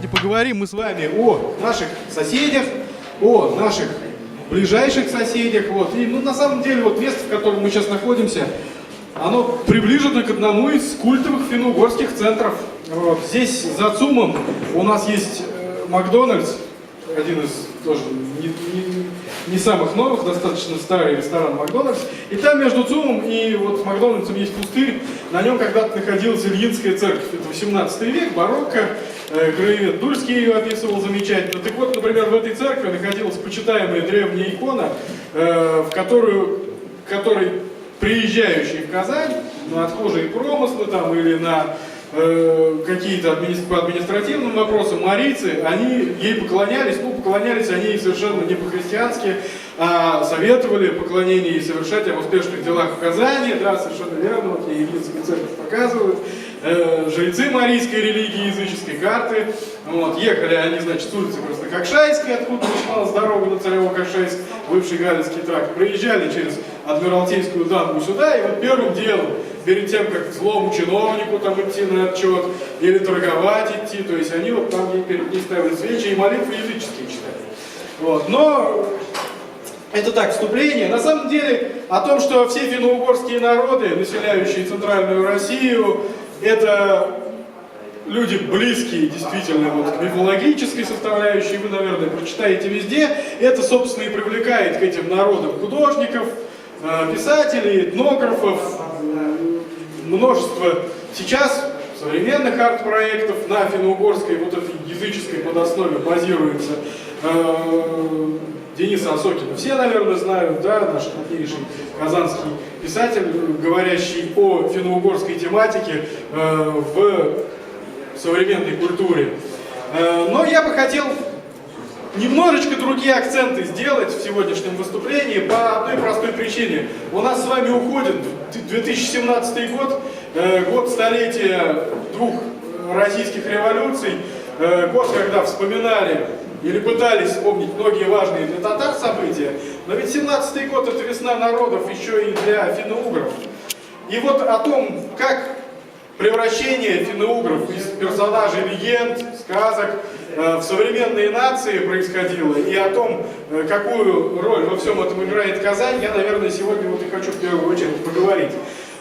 Давайте поговорим мы с вами о наших соседях, о наших ближайших соседях. Вот. И на самом деле вот место, в котором мы сейчас находимся, оно приближено к одному из культовых финно-угорских центров. Вот. Здесь за ЦУМом у нас есть Макдональдс, один из тоже не самых новых, достаточно старый ресторан Макдональдс. И там между ЦУМом и вот Макдональдсом есть пустырь. На нем когда-то находилась Ильинская церковь. Это 18 век, барокко. Краевед Дульский ее описывал замечательно. Так вот, например, в этой церкви находилась почитаемая древняя икона, в которой приезжающие в Казань на отхожие промыслы там, или на какие-то по административным вопросам марийцы, они ей поклонялись, поклонялись они ей совершенно не по-христиански, а советовали поклонение ей совершать об успешных делах в Казани, да, совершенно верно, вот ей Ильинская церковь показывают, жрецы марийской религии, языческой карты, вот, ехали они, значит, с улицы Краснококшайской, откуда начиналась дорога на Царево-Кокшайск, бывший Галицкий тракт, проезжали через Адмиралтейскую дамбу сюда, и вот первым делом, перед тем, как злому чиновнику там идти на отчет или торговать идти, то есть они вот там перед ней ставили свечи и молитвы языческие читали. Вот. Но это так, вступление. На самом деле о том, что все финно-угорские народы, населяющие Центральную Россию, это люди близкие действительно вот, к мифологической составляющей, вы, наверное, прочитаете везде. Это, собственно, и привлекает к этим народам художников, писателей, этнографов, множество сейчас современных арт-проектов на финно-угорской вот этой языческой подоснове базируется. Дениса Осокина все, наверное, знают, да, наш крупнейший казанский писатель, говорящий о финно-угорской тематике в современной культуре. Но я бы хотел немножечко другие акценты сделать в сегодняшнем выступлении по одной простой причине. У нас с вами уходит 2017 год, год столетия двух российских революций, год, когда вспоминали или пытались вспомнить многие важные для татар события. Но ведь 17-й год — это весна народов еще и для финно-угров. И вот о том, как превращение финно-угров из персонажей легенд, сказок в современные нации происходило, и о том, какую роль во всем этом играет Казань, я, наверное, сегодня вот и хочу в первую очередь поговорить.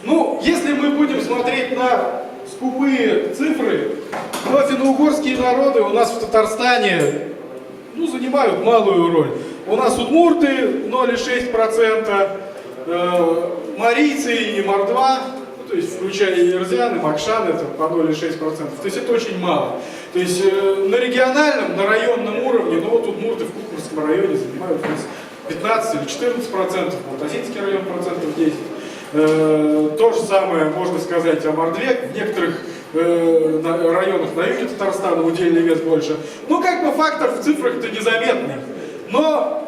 Ну, если мы будем смотреть на скупые цифры, то финно-угорские народы у нас в Татарстане занимают малую роль. У нас удмурты 0,6%, марийцы и мордва, то есть включая и эрзян, и макшан, это по 0,6%. То есть это очень мало. То есть на региональном, на районном уровне, вот удмурты в Кукмурском районе занимают 15 или 14%, Алтазинский район процентов 10%. То же самое можно сказать о мордве, в некоторых районах на юге Татарстана удельный вес больше. Как бы фактор в цифрах-то незаметный. Но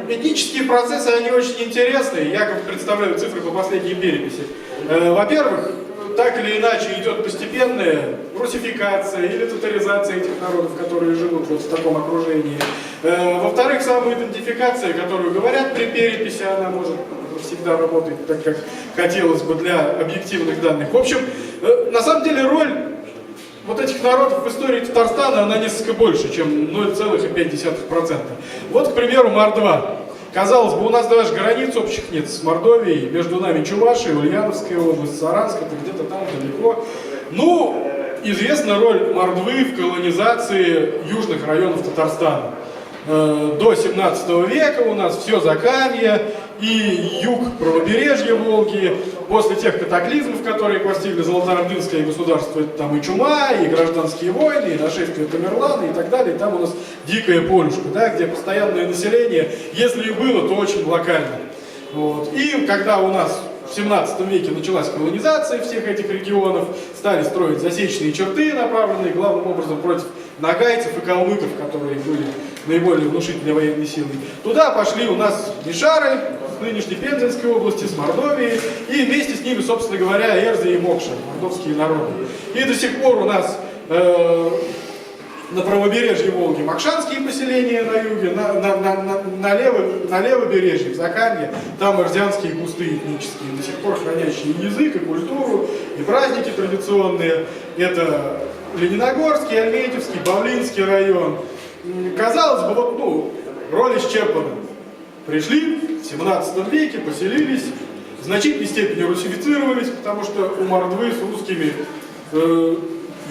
этнические процессы, они очень интересные. Я как представляю цифры по последней переписи. Во-первых, так или иначе идет постепенная русификация или татаризация этих народов, которые живут вот в таком окружении. Во-вторых, самоидентификация, которую говорят при переписи, она может всегда работать так, как хотелось бы для объективных данных. В общем, на самом деле роль вот этих народов в истории Татарстана, она несколько больше, чем 0,5%. Вот, к примеру, мордва. Казалось бы, у нас даже границ общих нет с Мордовией, между нами Чувашия, Ульяновская область, Саранск, это где-то там далеко. Известна роль мордвы в колонизации южных районов Татарстана. До 17 века у нас все Закарье и юг правобережья Волги. После тех катаклизмов, которые постигли Золотоордынское государство, это там и чума, и гражданские войны, и нашествие Тамерлана и так далее. И там у нас дикая полюшка, да, где постоянное население, если и было, то очень локально. Вот. И когда у нас в 17 веке началась колонизация всех этих регионов, стали строить засечные черты, направленные главным образом против нагайцев и калмыков, которые были наиболее внушительной военной силой. Туда пошли у нас мишары с нынешней Пензенской области, с Мордовии, и вместе с ними, собственно говоря, эрзы и мокши, мордовские народы. И до сих пор у нас на правобережье Волги макшанские поселения на юге, на левобережье, в Закарье, там эрзянские кусты этнические, до сих пор хранящие язык, и культуру, и праздники традиционные. Это Лениногорский, Альметьевский, Павлинский район. Казалось бы, вот, ну, роль исчерпана. Пришли в 17 веке, поселились, в значительной степени русифицировались, потому что у мордвы с русскими,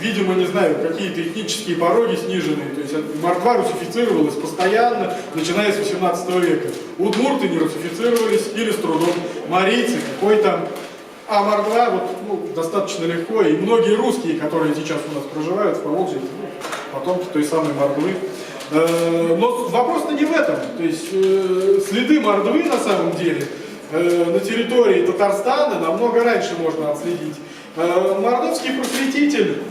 видимо, не знаю, какие-то этнические пороги сниженные. То есть мордва русифицировалась постоянно, начиная с 18 века. Удмурты не русифицировались или с трудом. Марийцы, какой там. А мордва вот, ну, достаточно легко. И многие русские, которые сейчас у нас проживают в Поволжье, потомки той самой мордвы. Но вопрос-то не в этом. То есть следы мордвы на самом деле на территории Татарстана намного раньше можно отследить. Мордовский просветитель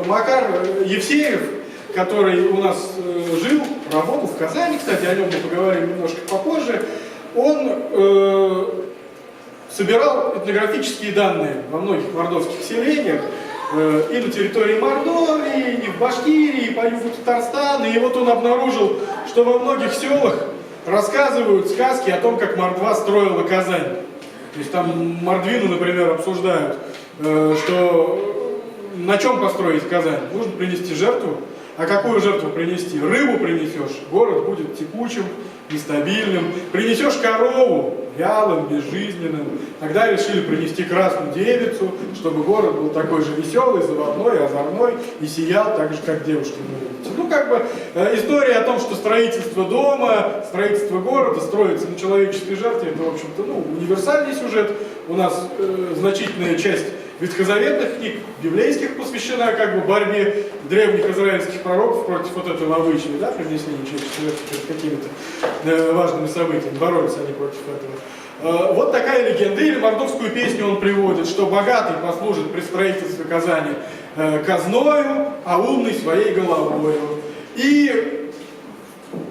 Макар Евсеев, который у нас жил, работал в Казани, кстати, о нем мы поговорим немножко попозже, он собирал этнографические данные во многих мордовских селениях, и на территории Мордовии, и в Башкирии, и по югу Татарстана. И вот он обнаружил, что во многих селах рассказывают сказки о том, как мордва строила Казань. То есть там мордвины, например, обсуждают, что на чем построить Казань? Нужно принести жертву. А какую жертву принести? Рыбу принесешь, город будет текучим, нестабильным. Принесешь корову, вялым, безжизненным. Тогда решили принести красную девицу, чтобы город был такой же веселый, заводной, озорной и сиял так же, как девушки. Ну, как бы история о том, что строительство дома, строительство города строится на человеческой жертве, это, в общем-то, ну, универсальный сюжет. У нас значительная часть ветхозаветных книг, библейских, посвящена как бы борьбе древних израильских пророков против вот этого обычая, да, принесения человеческой жертвы перед какими-то важными событиями, боролись они против этого. Вот такая легенда. Или мордовскую песню он приводит, что богатый послужит при строительстве Казани казною, а умный своей головою. И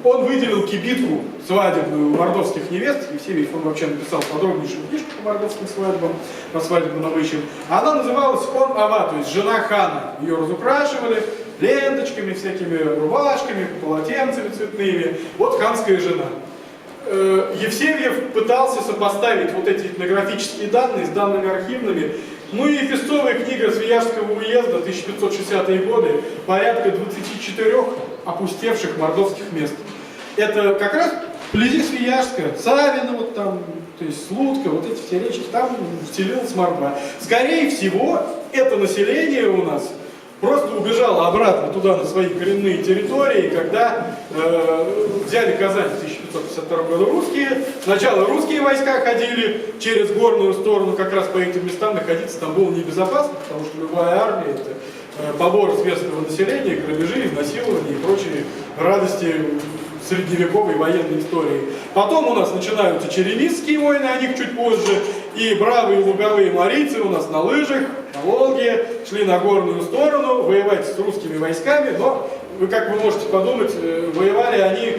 он выделил кибитку свадебную мордовских невест. Евсеев, он вообще написал подробнейшую книжку по мордовским свадьбам, по свадебным обычаям. Она называлась «Он Ава», то есть жена хана. Ее разукрашивали ленточками, всякими рубашками, полотенцами цветными. Вот ханская жена. Евсевьев пытался сопоставить вот эти этнографические данные с данными архивными. Ну и песцовая книга Свияжского уезда, 1560-е годы, порядка 24 опустевших мордовских мест. Это как раз вблизи Свияжска, Савино, вот там, то есть Слутка, вот эти все речки, там вселилась мордва. Скорее всего, это население у нас просто убежало обратно туда, на свои коренные территории, когда взяли Казань в 1552 году русские. Сначала русские войска ходили через горную сторону, как раз по этим местам находиться там было небезопасно, потому что любая армия — это побор с местного населения, грабежи, изнасилования и прочие радости средневековой военной истории. Потом у нас начинаются черемисские войны, о них чуть позже, и бравые луговые марийцы у нас на лыжах, на Волге, шли на горную сторону воевать с русскими войсками, но, как вы можете подумать, воевали они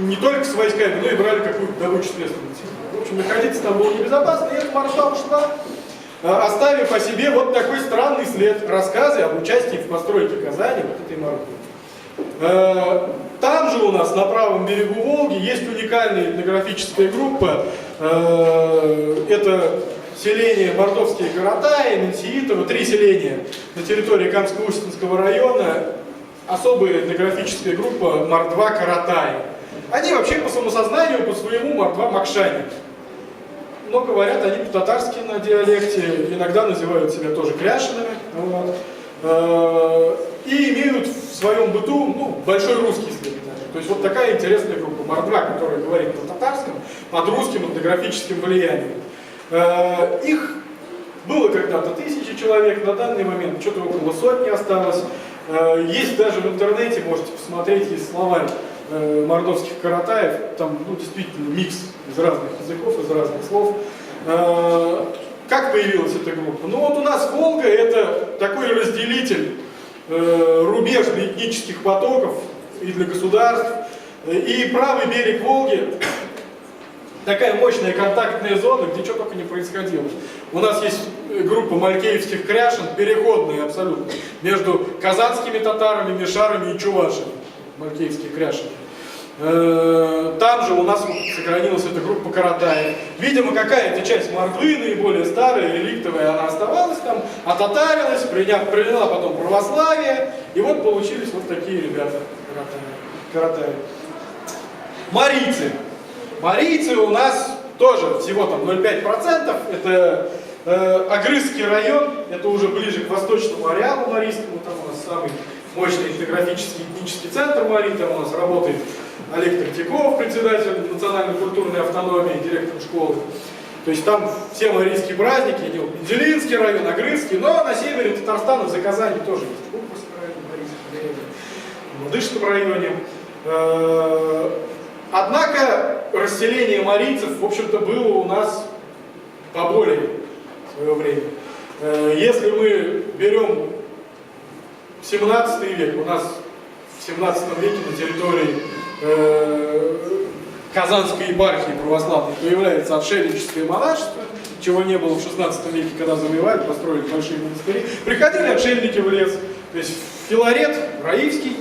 не только с войсками, но и брали какую-то добычу с местного населения. В общем, находиться там было небезопасно, и эта мордва ушла, оставив о себе вот такой странный след, рассказы об участии в постройке Казани вот этой мордвы. Там же у нас, на правом берегу Волги, есть уникальная этнографическая группа. Это селение Мордовские Каратаи, Менсиитово, 3 селения на территории Камско-Устинского района. Особая этнографическая группа мордва Каратаи. Они вообще по самосознанию, по своему мордва Макшане. Но говорят они по-татарски на диалекте, иногда называют себя тоже кряшинами. Вот. И имеют в своем быту, ну, большой русский след. То есть вот такая интересная группа мордва, которая говорит на татарском, под русским этнографическим влиянием. Их было когда-то 1000 человек, на данный момент что-то около 100 осталось. Есть даже в интернете, можете посмотреть, есть словарь мордовских каратаев, там, ну, действительно микс из разных языков, из разных слов. Как появилась эта группа? Ну вот у нас Волга — это такой разделитель, рубеж для этнических потоков и для государств. И правый берег Волги — такая мощная контактная зона, где что только не происходило. У нас есть группа малькеевских кряшин, переходные абсолютно, между казанскими татарами, мишарами и чувашами. Малькеевские кряшины. Там же у нас сохранилась эта группа каратаев. Видимо, какая-то часть мордвы, наиболее старая, реликтовая, она оставалась там, ототарилась, приняла потом православие, и вот получились вот такие ребята, каратари. Марийцы. Марийцы у нас тоже всего там 0,5%, это Огрызский район, это уже ближе к восточному ареалу марийскому, там у нас самый мощный этнографический этнический центр Марии, там у нас работает Олег Третьяков, председатель национальной культурной автономии, директор школы. То есть там все марийские праздники, Менделинский район, Огрызский, но на севере Татарстана, за Казани тоже есть Курбургский район, Марийский район, в Ладыжском районе. Однако расселение марийцев, в общем-то, было у нас поболее в свое время. Если мы берем 17 век, у нас в 17 веке на территории Казанской епархии православной появляется отшельническое монашество, чего не было в 16 веке, когда завоевали, построили большие монастыри. Приходили отшельники в лес, то есть Филарет Раивский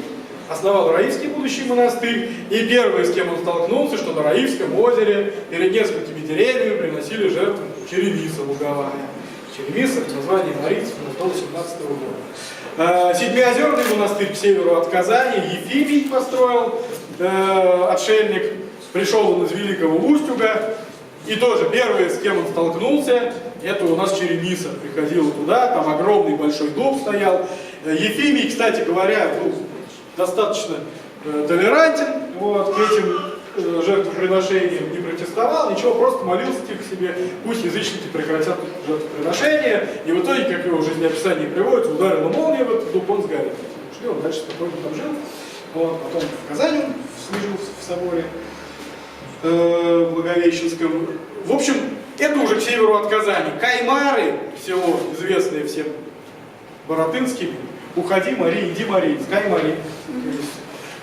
основал Раивский будущий монастырь, и первое, с кем он столкнулся, что на Раивском озере перед несколькими деревьями приносили жертву черемиса луговая. Черемис — это название марийцев до 17 года. Седмиозерный монастырь к северу от Казани Ефимий построил, отшельник. Пришел он из Великого Устюга, и тоже первое, с кем он столкнулся, это у нас Черемиса. Приходил туда, там огромный большой дуб стоял. Ефимий, кстати говоря, был достаточно толерантен вот, к этим жертвоприношениям, не протестовал, ничего, просто молился тихо себе, пусть язычники прекратят жертвоприношения, и в итоге, как его в жизнеописании приводится, ударила молния в этот дуб, он сгорел. Ушли, он дальше спокойно там жил, вот, потом в Казани он служил в соборе Благовещенском. В общем, это уже к северу от Казани. Каймары, село известное всем Баратынскими, уходи, Мари, иди, Мари, Каймари.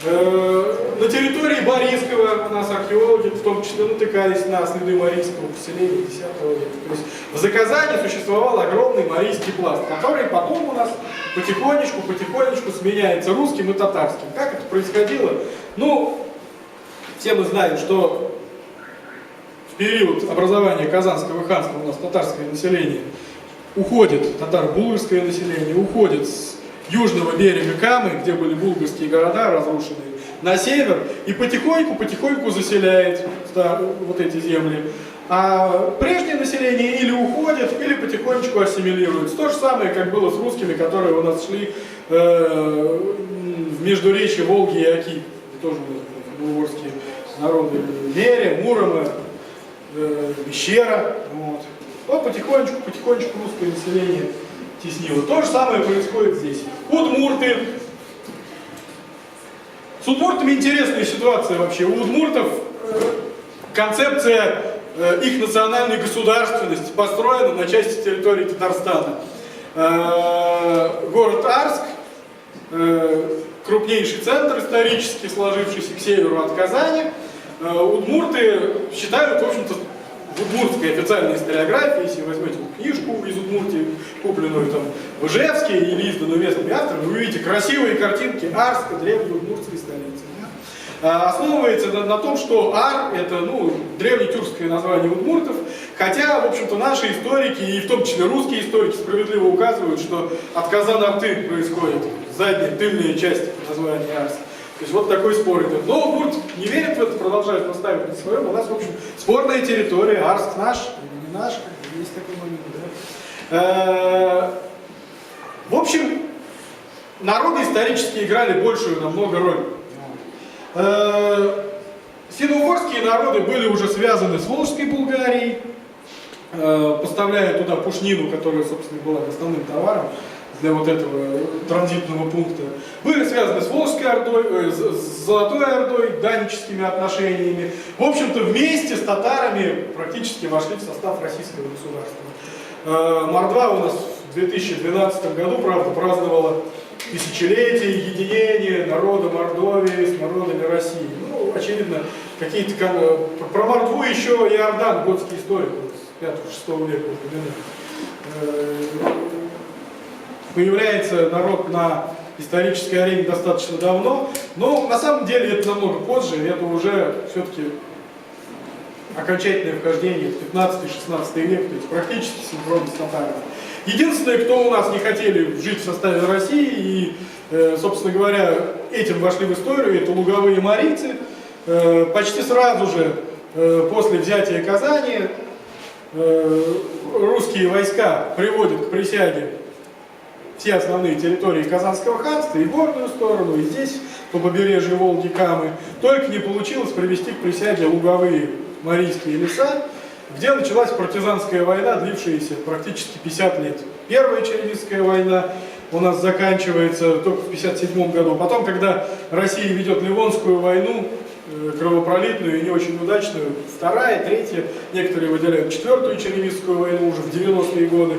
На территории Борискова у нас археологи в том числе натыкались на следы марийского поселения X века. То есть в Заказани существовал огромный марийский пласт, который потом у нас потихонечку сменяется русским и татарским. Как это происходило? Ну, все мы знаем, что в период образования Казанского ханства у нас татарское население уходит, татаро-булгарское население уходит с южного берега Камы, где были булгарские города разрушенные, на север и потихоньку заселяет вот эти земли. А прежнее население или уходит, или потихонечку ассимилируется. То же самое, как было с русскими, которые у нас шли в междуречье Волги и Оки. Тоже булгарские народы Меря, Мурома, Пещера. Вот потихонечку русское население теснило. То же самое происходит здесь. Удмурты. С удмуртами интересная ситуация вообще. У удмуртов концепция их национальной государственности построена на части территории Татарстана. Город Арск, крупнейший центр исторически сложившийся к северу от Казани. Удмурты считают, в общем-то, в удмуртской официальной историографии, если возьмете книжку из Удмуртии, купленную там в Ижевске или изданную местными авторами, вы увидите красивые картинки Арска, древней удмуртской столицы. Основывается на том, что Ар — это древнетюркское название удмуртов, хотя, в общем-то, наши историки, и в том числе русские историки, справедливо указывают, что от Казан-Арты происходит задняя, тыльная часть названия Арск. То есть вот такой спор идет. Но удмурт не верят в это, продолжают настаивать на своем. У нас, в общем, спорная территория, Арск наш или не наш, есть такой момент, да? В общем, народы исторически играли большую намного роль. Сино-угорские народы были уже связаны с Волжской Булгарией, поставляя туда пушнину, которая, собственно, была основным товаром для вот этого транзитного пункта. Были связаны с Волжской Ордой, с Золотой Ордой, даническими отношениями. В общем-то, вместе с татарами практически вошли в состав российского государства. Мордва у нас в 2012 году, правда, праздновала тысячелетие единения народа Мордовии с народами России. Ну, очевидно, какие-то... Про Мордву еще Иордан, готский историк, с 5-6 века упоминает. Появляется народ на исторической арене достаточно давно, но на самом деле это намного позже, это уже все-таки окончательное вхождение в 15-16 век, то есть практически синхронно с татарами. Единственное, кто у нас не хотели жить в составе России и, собственно говоря, этим вошли в историю, это луговые марийцы. Почти сразу же после взятия Казани русские войска приводят к присяге все основные территории Казанского ханства, и горную сторону, и здесь, по побережью Волги, Камы. Только не получилось привести к присяге луговые марийские леса, где началась партизанская война, длившаяся практически 50 лет. Первая Черемисская война у нас заканчивается только в 1957 году. Потом, когда Россия ведет Ливонскую войну, кровопролитную и не очень удачную, вторая, третья, некоторые выделяют четвертую Черемисскую войну уже в 90-е годы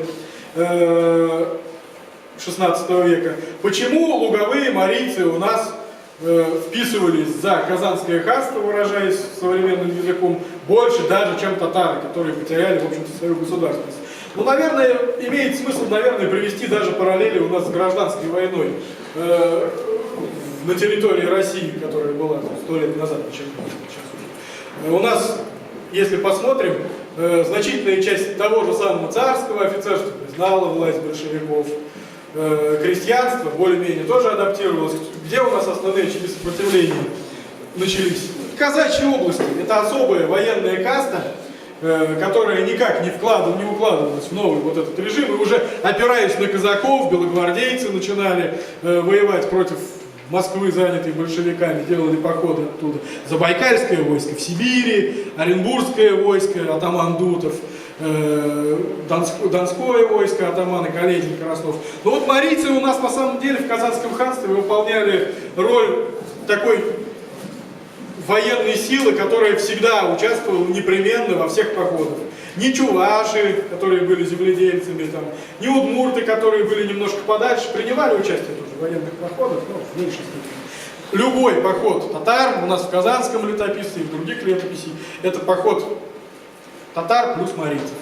16 века. Почему луговые марийцы у нас вписывались за Казанское ханство, выражаясь современным языком, больше даже, чем татары, которые потеряли, в общем-то, свою государственность? Ну, наверное, имеет смысл, привести даже параллели у нас с гражданской войной на территории России, которая была 100 лет назад, у нас, если посмотрим, значительная часть того же самого царского офицерства признала власть большевиков, крестьянство более-менее тоже адаптировалось. Где у нас основные очаги сопротивления начались? Казачьи области. Это особая военная каста, которая никак не укладывалась в новый вот этот режим. И уже опираясь на казаков, белогвардейцы начинали воевать против Москвы, занятой большевиками, делали походы оттуда. Забайкальское войско в Сибири, Оренбургское войско, атаман Дутов, Донское войско, атаманы Каледин, Краснов. Но вот марийцы у нас на самом деле в Казанском ханстве выполняли роль такой военной силы, которая всегда участвовала непременно во всех походах. Ни чуваши, которые были земледельцами, ни удмурты, которые были немножко подальше, принимали участие тоже в военных походах, но в меньшей степени. Любой поход татар, у нас в Казанском летописце и в других летописях, это поход татар плюс марийцев.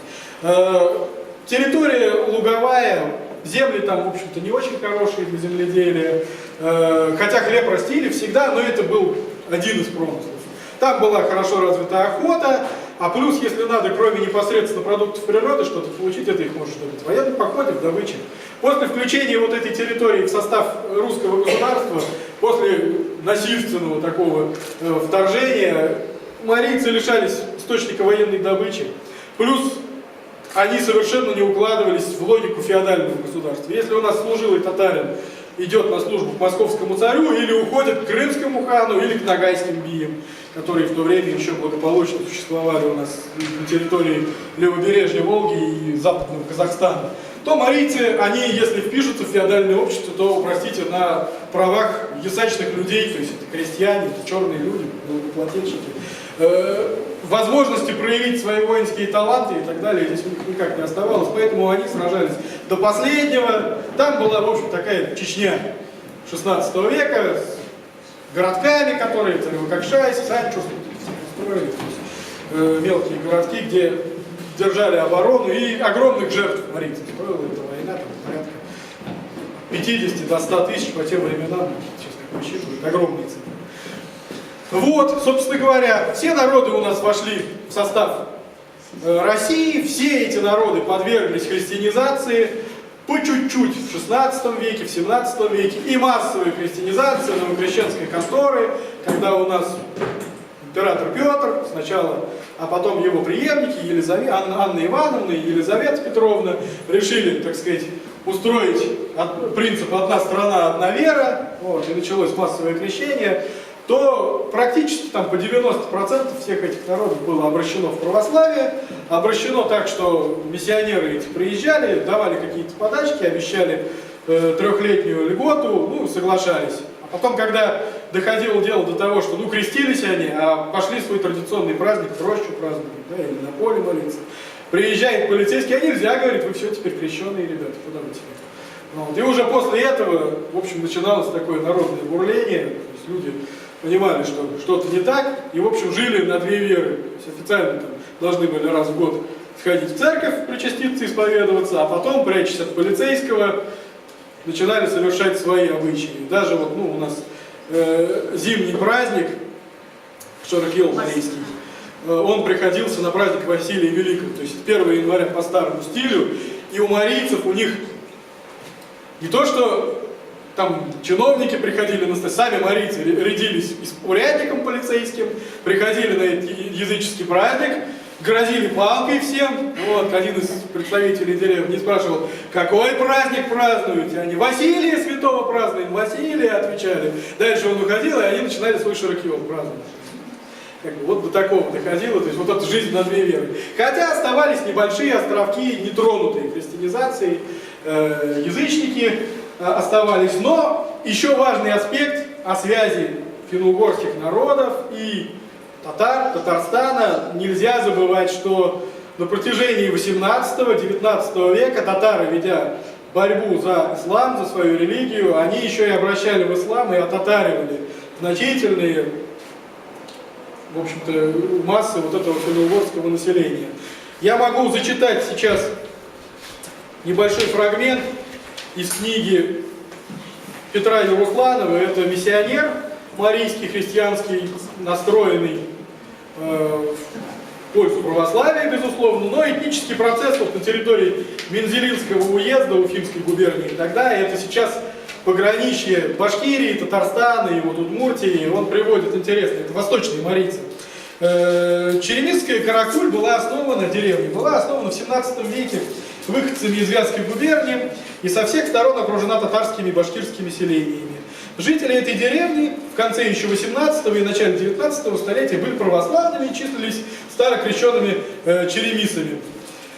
Территория луговая, земли там, в общем-то, не очень хорошие для земледелия, хотя хлеб растили всегда, но это был один из промыслов. Там была хорошо развита охота, а плюс, если надо, кроме непосредственно продуктов природы, что-то получить, это их может быть. В военном походе, в добыче. После включения вот этой территории в состав русского государства, после насильственного такого вторжения, марийцы лишались источника военной добычи. Плюс они совершенно не укладывались в логику феодального государства. Если у нас служилый татарин идет на службу к московскому царю, или уходит к крымскому хану, или к ногайским биям, которые в то время еще благополучно существовали у нас на территории левобережья Волги и западного Казахстана, то марийцы, они, если впишутся в феодальное общество, то, простите, на правах ясачных людей, то есть это крестьяне, это черные люди, налогоплательщики, возможности проявить свои воинские таланты и так далее здесь у них никак не оставалось, поэтому они сражались до последнего. Там была, в общем, такая Чечня 16 века с городками, которые, как Шайс, Санчурс, строили, мелкие городки, где держали оборону, и огромных жертв марийцев стоила эта война, там, порядка 50 до 100 тысяч по тем временам, сейчас как посчитывают, огромные цифры. Вот, собственно говоря, все народы у нас вошли в состав России, все эти народы подверглись христианизации по чуть-чуть в 16 веке, в 17 веке, и массовой христианизации новокрещенской касторы, когда у нас император Петр сначала, а потом его преемники Анна Ивановна и Елизавета Петровна решили, так сказать, устроить принцип «одна страна, одна вера», вот, и началось массовое крещение, то практически там по 90% всех этих народов было обращено в православие, обращено так, что миссионеры эти приезжали, давали какие-то подачки, обещали трехлетнюю льготу, соглашались. А потом, когда доходило дело до того, что крестились они, а пошли свой традиционный праздник, рощу праздновать, или на поле молиться, приезжает полицейский, а нельзя, говорит, вы все теперь крещеные ребята, куда вы теперь? Вот. И уже после этого, в общем, начиналось такое народное бурление, то есть люди понимали, что что-то не так, и, в общем, жили на две веры. То есть официально там должны были раз в год сходить в церковь, причаститься, исповедоваться, а потом, прячась от полицейского, начинали совершать свои обычаи. Даже вот, у нас зимний праздник, Шаракил марийский, он приходился на праздник Василия Великого, то есть 1 января по старому стилю, и у марийцев, у них не то, что там чиновники приходили, сами марийцы рядились урядником полицейским, приходили на языческий праздник, грозили палкой всем. Вот, один из представителей деревни спрашивал, какой праздник празднуете? Они, Василия Святого празднуем, Василия, отвечали. Дальше он уходил, и они начинали свой широкион праздновать. Вот до такого доходило, то есть вот эта жизнь на две веры. Хотя оставались небольшие островки, нетронутые христианизацией, язычники оставались. Но еще важный аспект о связи финно-угорских народов и Татарстана. Нельзя забывать, что на протяжении 18-19 века татары, ведя борьбу за ислам, за свою религию, они еще и обращали в ислам и отатаривали значительные, в общем-то, массы вот этого финно-угорского населения. Я могу зачитать сейчас небольшой фрагмент из книги Петра Ярусланова. Это миссионер марийский, христианский, настроенный в пользу православия, безусловно, но этнический процесс вот на территории Мензелинского уезда Уфимской губернии, тогда это сейчас пограничье Башкирии, Татарстана и вот Удмуртии, он приводит интересно, это восточные марийцы. Черемисская Каракуль была основана, деревня, была основана в 17 веке выходцами из Вятской губернии и со всех сторон окружена татарскими и башкирскими селениями. Жители этой деревни в конце еще 18 и начале 19 столетия были православными и числились старокрещенными черемисами.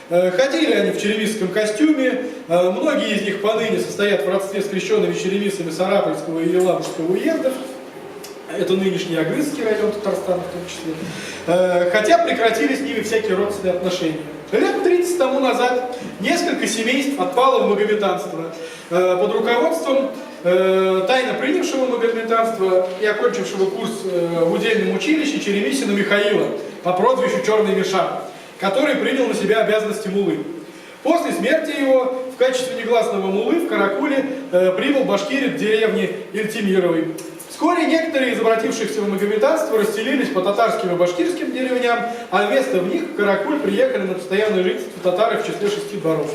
Ходили они в черемисском костюме, многие из них поныне состоят в родстве с крещенными черемисами Сарапульского и Елабужского уездов. Это нынешний Агрызский район Татарстана в том числе. Хотя прекратили с ними всякие родственные отношения. Лет 30 тому назад несколько семейств отпало в магометанство под руководством тайно принявшего магометанство и окончившего курс в удельном училище Черемисина Михаила по прозвищу Черный Миша, который принял на себя обязанности муллы. После смерти его в качестве негласного муллы в Каракуле прибыл башкирит деревни Ильтимировой. Вскоре некоторые из обратившихся в магометанство расселились по татарским и башкирским деревням, а вместо них в Каракуль приехали на постоянное жительство татары в числе 6 дворов.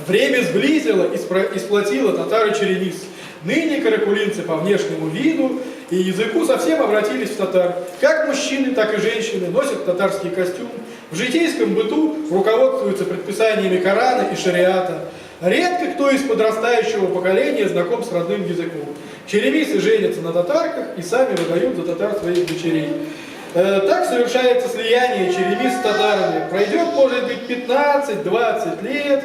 Время сблизило и сплотило татары-черемис. Ныне каракулинцы по внешнему виду и языку совсем обратились в татар. Как мужчины, так и женщины носят татарский костюм. В житейском быту руководствуются предписаниями Корана и шариата. Редко кто из подрастающего поколения знаком с родным языком. Черемисы женятся на татарках и сами выдают за татар своих дочерей. Так совершается слияние черемис с татарами. Пройдет, может быть, 15-20 лет,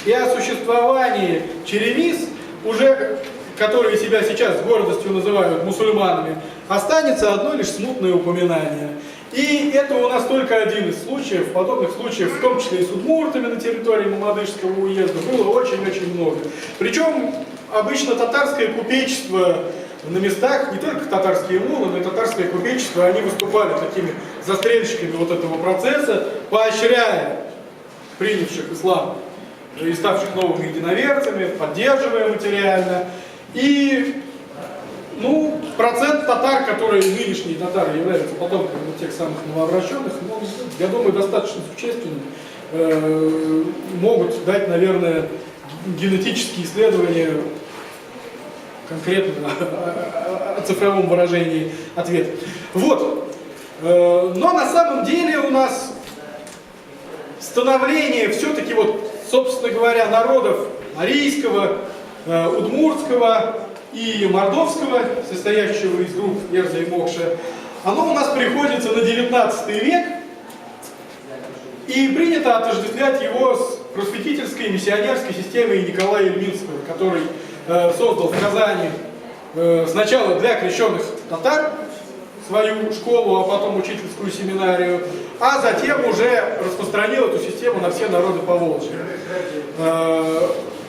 и о существовании черемис, уже, которые себя сейчас с гордостью называют мусульманами, останется одно лишь смутное упоминание. И это у нас только один из случаев, подобных случаев, в том числе и с удмуртами на территории Мамадышского уезда, было очень-очень много. Причем обычно татарское купечество на местах, не только татарские муллы, но и татарское купечество, они выступали такими застрельщиками вот этого процесса, поощряя принявших ислам и ставших новыми единоверцами, поддерживая материально. И процент татар, которые нынешние татары являются потомками тех самых новообращенных, я думаю, достаточно существенным, могут дать, наверное, генетические исследования конкретно о цифровом выражении ответа. Вот. Но на самом деле у нас становление все-таки собственно говоря, народов арийского, удмуртского и мордовского, состоящего из групп Ерза и Мокша, оно у нас приходится на 19 век, и принято отождествлять его с просветительской миссионерской системой Николая Ильминского, который создал в Казани сначала для крещенных татар свою школу, а потом учительскую семинарию, а затем уже распространил эту систему на все народы Поволжья.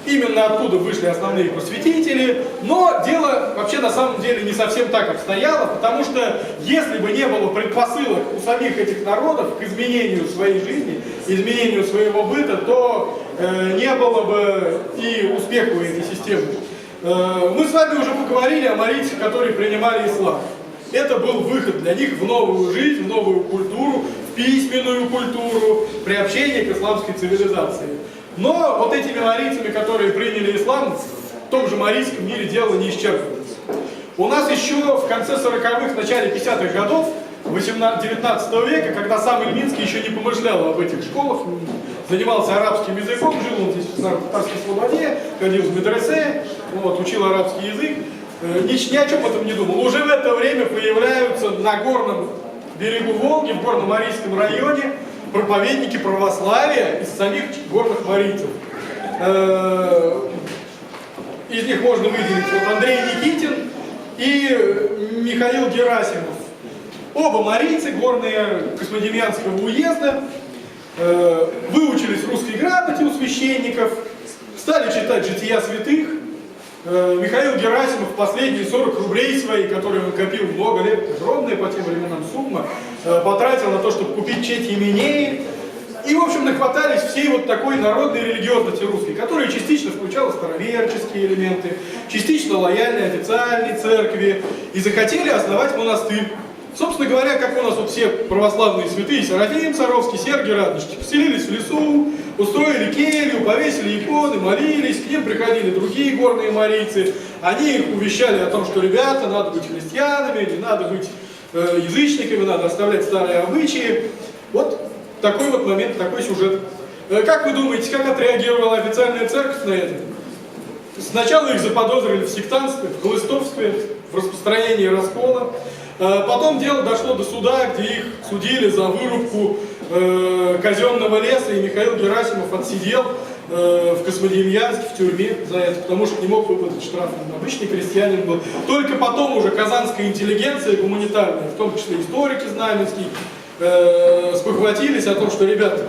Именно оттуда вышли основные просветители, но дело вообще на самом деле не совсем так обстояло, потому что если бы не было предпосылок у самих этих народов к изменению своей жизни, изменению своего быта, то не было бы и успеха у этой системы. Мы с вами уже поговорили о марийцах, которые принимали ислам. Это был выход для них в новую жизнь, в новую культуру, в письменную культуру, приобщение к исламской цивилизации. Но вот этими марийцами, которые приняли ислам, в том же марийском мире дело не исчерпывается. У нас еще в конце 40-х, в начале 50-х годов 19 века, когда сам Ильинский еще не помышлял об этих школах, занимался арабским языком, жил он здесь в Татарской Слободе, ходил в медресе, вот, учил арабский язык, ни о чем этом не думал. Уже в это время появляются на горном берегу Волги, в Горно-Марийском районе, проповедники православия из самих горных марийцев. Из них можно выделить вот Андрей Никитин и Михаил Герасимов. Оба марийцы, горные Космодемьянского уезда, выучились русской грамоте у священников, стали читать жития святых. Михаил Герасимов последние 40 рублей свои, которые он копил много лет, огромная по тем временам сумма, потратил на то, чтобы купить четь Именеи. И, в общем, нахватались всей вот такой народной религиозности русской, которая частично включала староверческие элементы, частично лояльной официальной церкви, и захотели основать монастырь. Собственно говоря, как у нас вот все православные святые, Серафим Саровский, Сергий Радонежский, поселились в лесу, устроили келью, повесили иконы, молились, к ним приходили другие горные марийцы, они их увещали о том, что, ребята, надо быть христианами, не надо быть язычниками, надо оставлять старые обычаи. Вот такой вот момент, такой сюжет. Как вы думаете, как отреагировала официальная церковь на это? Сначала их заподозрили в сектантстве, в хлыстовстве, в распространении раскола. Потом дело дошло до суда, где их судили за вырубку казенного леса, и Михаил Герасимов отсидел в Космодемьянске, в тюрьме за это, потому что не мог выплатить штраф. Он обычный крестьянин был. Только потом уже казанская интеллигенция гуманитарная, в том числе историки Знаменский, спохватились о том, что, ребята,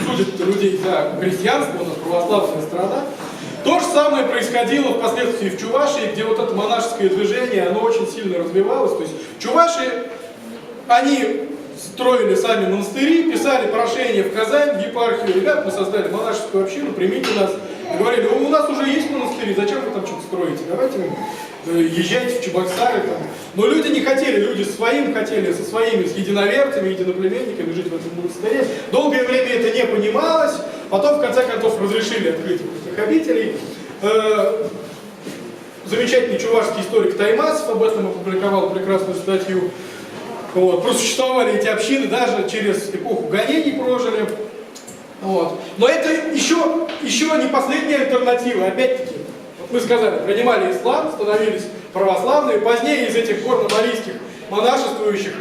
судят людей за крестьянство, у нас православная страна. То же самое происходило впоследствии в Чувашии, где вот это монашеское движение, оно очень сильно развивалось. То есть Чуваши, они строили сами монастыри, писали прошение в Казань, в епархию: ребят, мы создали монашескую общину, примите нас. И говорили: у нас уже есть монастыри, зачем вы там что-то строите? Давайте езжайте в Чебоксары. Там. Но люди не хотели, люди своим хотели, со своими, с единоверцами, единоплеменниками жить в этом монастыре. Долгое время это не понималось, потом в конце концов разрешили открыть этих обителей. Замечательный чувашский историк Таймасов об этом опубликовал прекрасную статью. Вот. Просуществовали эти общины, даже через эпоху гонений прожили. Вот. Но это еще не последняя альтернатива. Опять-таки, вот мы сказали, принимали ислам, становились православные. Позднее из этих горно-марийских монашествующих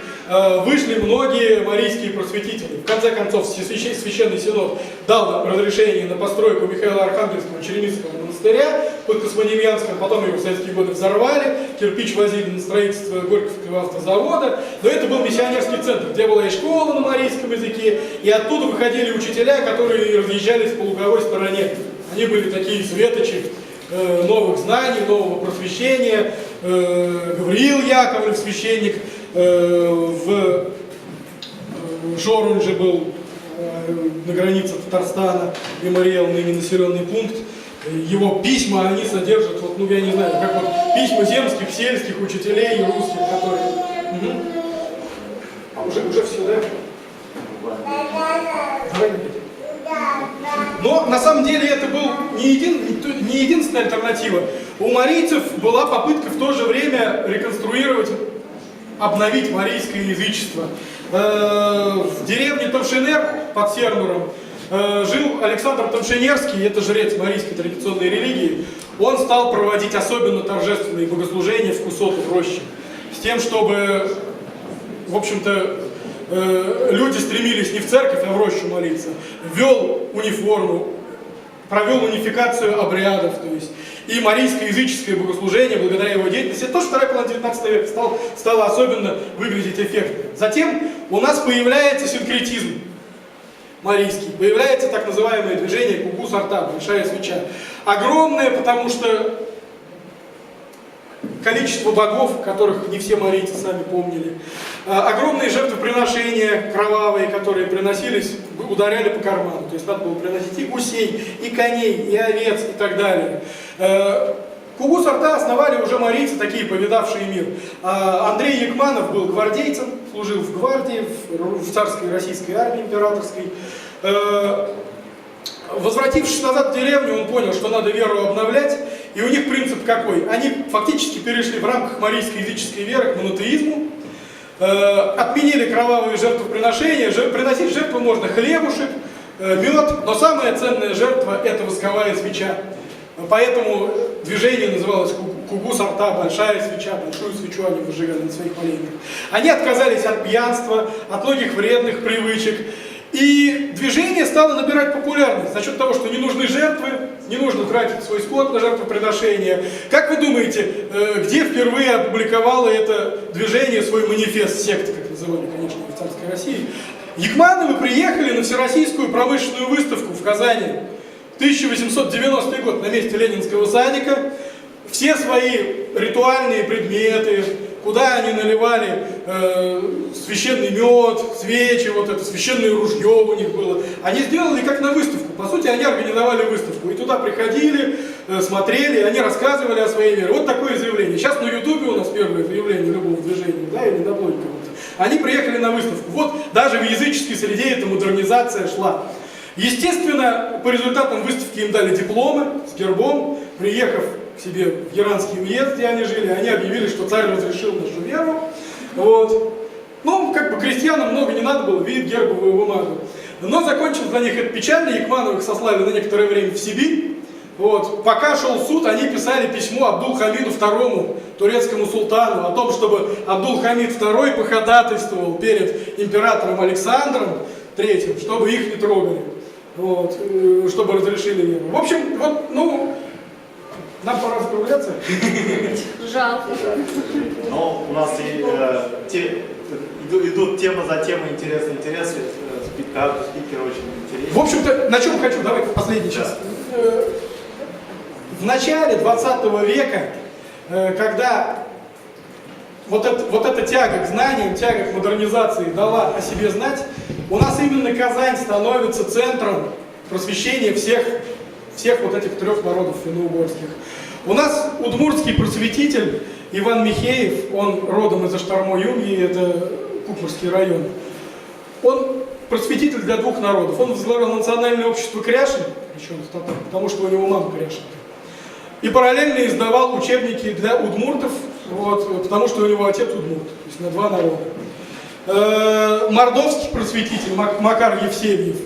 вышли многие марийские просветители. В конце концов, Священный Синод дал разрешение на постройку Михаила Архангельского Черемисского монастыря под Космодемьянском, потом его в советские годы взорвали, кирпич возили на строительство Горьковского автозавода. Но это был миссионерский центр, где была и школа на марийском языке, и оттуда выходили учителя, которые разъезжались по луговой стороне. Они были такие светочи новых знаний, нового просвещения. Гавриил Яковлев, священник, в Жорунже был, на границе Татарстана, мемориал, ныне населенный пункт. Его письма, они содержат, вот, ну я не знаю, как вот письма земских, сельских учителей русских, которые... Уже все, да? Но на самом деле это был не единственная альтернатива. У марийцев была попытка в то же время реконструировать, обновить марийское язычество. В деревне Тавшинер под Сернуром жил Александр Тавшинерский, это жрец марийской традиционной религии. Он стал проводить особенно торжественные богослужения в Кусоту, в роще, с тем, чтобы, в общем-то, люди стремились не в церковь, а в рощу молиться. Ввел униформу, провел унификацию обрядов, то есть и марийское языческое богослужение, благодаря его деятельности, это тоже вторая половина 19 века стало особенно выглядеть эффектно. Затем у нас появляется синкретизм марийский, появляется так называемое движение Кугу-Сарта, большая свеча. Огромное, потому что количество богов, которых не все марийцы сами помнили. Огромные жертвоприношения кровавые, которые приносились, ударяли по карману. То есть надо было приносить и гусей, и коней, и овец, и так далее. Кугу-Сарта основали уже марийцы, такие повидавшие мир. Андрей Якманов был гвардейцем, служил в гвардии, в царской российской армии императорской. Возвратившись назад в деревню, он понял, что надо веру обновлять. И у них принцип какой? Они фактически перешли в рамках марийской языческой веры к монотеизму. Отменили кровавые жертвоприношения. Приносить жертву можно хлебушек, мед, но самая ценная жертва – это восковая свеча. Поэтому движение называлось Кугу-Сарта, большая свеча, большую свечу они выжигали на своих молениях. Они отказались от пьянства, от многих вредных привычек. И движение стало набирать популярность за счет того, что не нужны жертвы, не нужно тратить свой скот на жертвоприношение. Как вы думаете, где впервые опубликовало это движение свой манифест секты, как называли, конечно, в царской России? Якмановы приехали на Всероссийскую промышленную выставку в Казани. 1890 год, на месте Ленинского садика. Все свои ритуальные предметы, куда они наливали священный мед, свечи, вот это священное ружье у них было, они сделали как на выставку. По сути, они организовали выставку. И туда приходили, смотрели, они рассказывали о своей вере. Вот такое заявление. Сейчас на Ютубе у нас первое заявление любого движения, да, или на блоге кого-то. Они приехали на выставку. Вот даже в языческой среде эта модернизация шла. Естественно, по результатам выставки им дали дипломы с гербом. Приехав к себе в Яранский уезд, где они жили, они объявили, что царь разрешил нашу веру. Вот. Ну, как бы крестьянам много не надо было, видеть гербовую бумагу. Но закончилось для них это печально, Якмановых сослали на некоторое время в Сибирь. Вот. Пока шел суд, они писали письмо Абдул-Хамиду II, турецкому султану, о том, чтобы Абдул-Хамид II походатайствовал перед императором Александром III, чтобы их не трогали. Вот, чтобы разрешили веру. В общем, вот, ну, нам пора закругляться. Жалко. Но у нас идут тема за темой, интересные спикеры очень интересные. В общем-то, на чем хочу, давайте последний час. В начале 20 века, когда вот эта тяга к знаниям, тяга к модернизации дала о себе знать, у нас именно Казань становится центром просвещения всех вот этих трех народов финно-угорских. У нас удмуртский просветитель Иван Михеев, он родом из Аштармо-Юнги, это Кукмурский район. Он просветитель для двух народов. Он возглавлял национальное общество кряшин, потому что у него мама кряшинка. И параллельно издавал учебники для удмуртов, вот, потому что у него отец удмурт, то есть на два народа. Мордовский просветитель Макар Евсевьев,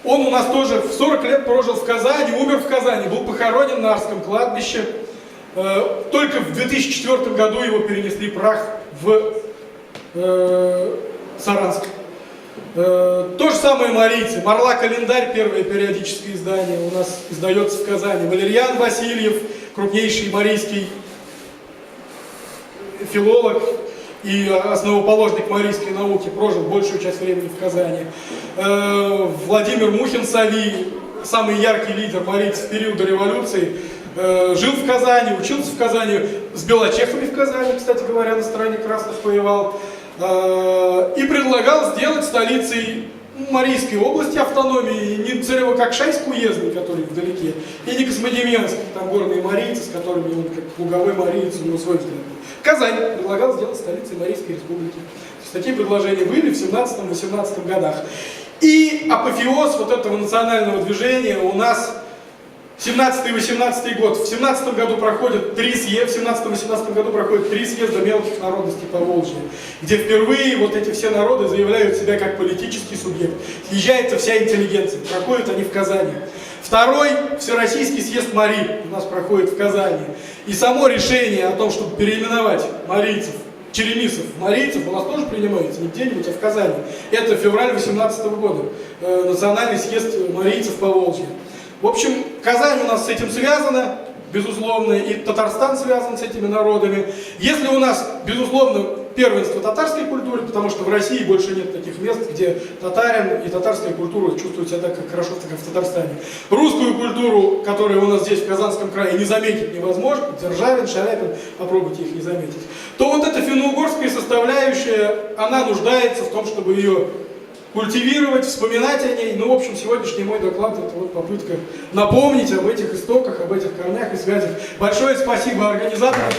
он у нас тоже в 40 лет прожил в Казани, умер в Казани, был похоронен на Арском кладбище. Только в 2004 году его перенесли прах в Саранск. То же самое марийцы. Марла-календарь, первое периодическое издание, у нас издается в Казани. Валерьян Васильев, крупнейший марийский филолог и основоположник марийской науки, прожил большую часть времени в Казани. Владимир Мухин-Сави, самый яркий лидер марийцев периода революции, жил в Казани, учился в Казани, с белочехами в Казани, кстати говоря, на стороне красных воевал. И предлагал сделать столицей Марийской области автономии не Царево-Кокшайск уездный, который вдалеке, и не Космодемьянск, там горные марийцы, с которыми он как луговой мариец, у него свой взгляд. Казань предлагал сделать столицей Марийской республики. То есть такие предложения были в 17-18 годах. И апофеоз вот этого национального движения у нас 17-18 год. В 17 году проходят 3 съезда, в 17-18 году проходят 3 съезда мелких народностей Поволжья, где впервые вот эти все народы заявляют себя как политический субъект. Съезжается вся интеллигенция, проходят они в Казани. Второй Всероссийский съезд Марий у нас проходит в Казани. И само решение о том, чтобы переименовать марийцев, черемисов в марийцев, у нас тоже принимается не где-нибудь, а в Казани. Это февраль 18 года, национальный съезд марийцев Поволжья. В общем, Казань у нас с этим связана, безусловно, и Татарстан связан с этими народами. Если у нас, безусловно, первенство татарской культуры, потому что в России больше нет таких мест, где татарин и татарская культура чувствуют себя так хорошо, как в Татарстане. Русскую культуру, которая у нас здесь, в Казанском крае, не заметить невозможно, Державин, Шаляпин, попробуйте их не заметить, то вот эта финно-угорская составляющая, она нуждается в том, чтобы ее культивировать, вспоминать о ней. Ну, в общем, сегодняшний мой доклад – это вот попытка напомнить об этих истоках, об этих корнях и связях. Большое спасибо организаторам.